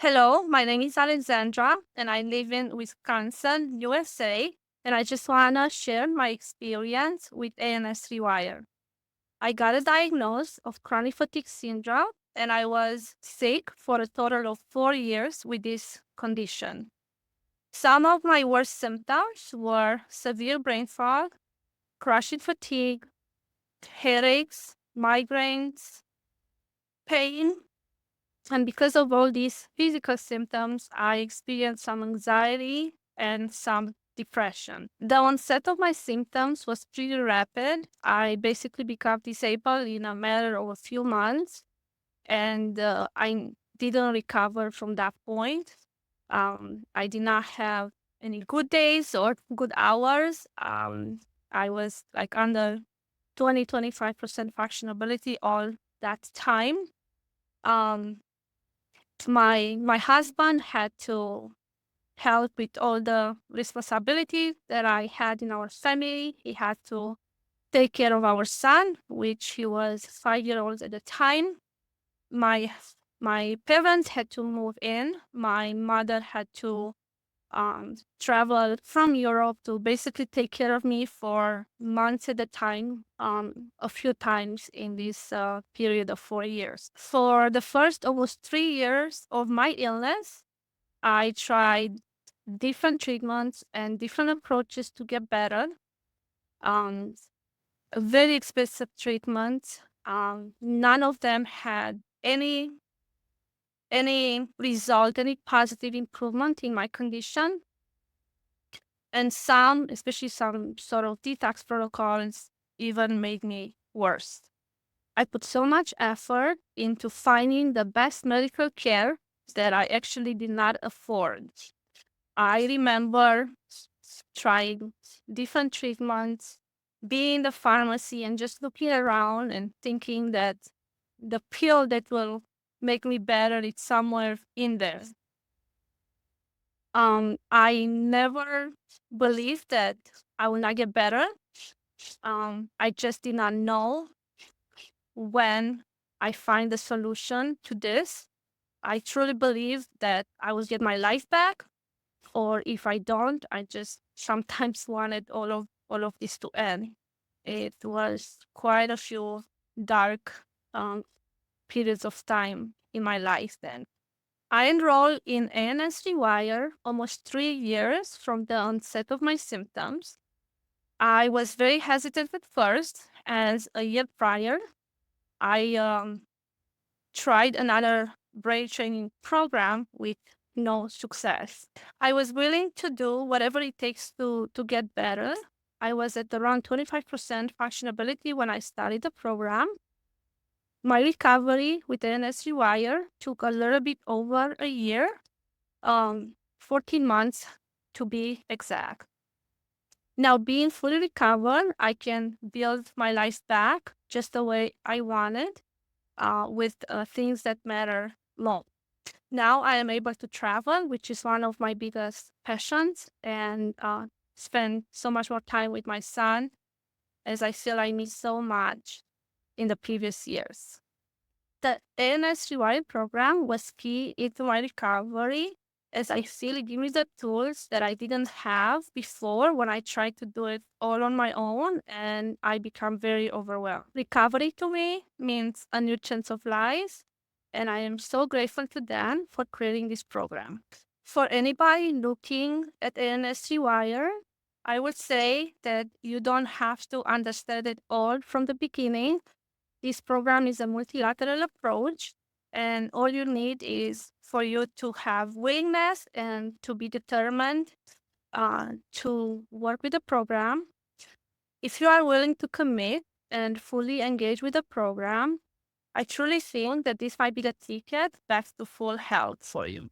Hello, my name is Alexandra, and I live in Wisconsin, USA. And I just want to share my experience with ANS Rewire. I got a diagnosis of chronic fatigue syndrome, and I was sick for a total of 4 years with this condition. Some of my worst symptoms were severe brain fog, crushing fatigue, headaches, migraines, pain. And because of all these physical symptoms, I experienced some anxiety and some depression. The onset of my symptoms was pretty rapid. I basically became disabled in a matter of a few months, and I didn't recover from that point. I did not have any good days or good hours. I was like under 25% functionability all that time. Um, my husband had to help with all the responsibility that I had in our family. He had to take care of our son, which he was 5 years old at the time. My my parents had to move in. My mother had to travel from Europe to basically take care of me for months at a time, a few times in this period of 4 years. For the first almost 3 years of my illness, I tried different treatments and different approaches to get better. Um, Very expensive treatments. None of them had any result, any positive improvement in my condition. And some, especially some sort of detox protocols, even made me worse. I put so much effort into finding the best medical care that I actually did not afford. I remember trying different treatments, being in the pharmacy and just looking around and thinking that the pill that will make me better is somewhere in there. I never believed that I will not get better. I just did not know when I find the solution to this. I truly believe that I will get my life back, or if I don't, I just sometimes wanted all of this to end. It was quite a few dark periods of time in my life then. I enrolled in ANS Rewire almost 3 years from the onset of my symptoms. I was very hesitant at first, as a year prior, I tried another brain training program with no success. I was willing to do whatever it takes to get better. I was at around 25% functionability when I started the program. My recovery with ANS Rewire took a little bit over a year, 14 months to be exact. Now, being fully recovered, I can build my life back just the way I wanted, with things that matter most. Now I am able to travel, which is one of my biggest passions, and spend so much more time with my son, as I feel I miss so much in the previous years. The ANS Rewired program was key into my recovery, as I feel it gave me the tools that I didn't have before when I tried to do it all on my own, and I become very overwhelmed. Recovery to me means a new chance of life, and I am so grateful to Dan for creating this program. For anybody looking at ANS Rewire, I would say that you don't have to understand it all from the beginning. This program is a multilateral approach, and all you need is for you to have willingness and to be determined to work with the program. If you are willing to commit and fully engage with the program, I truly think that this might be the ticket back to full health for you.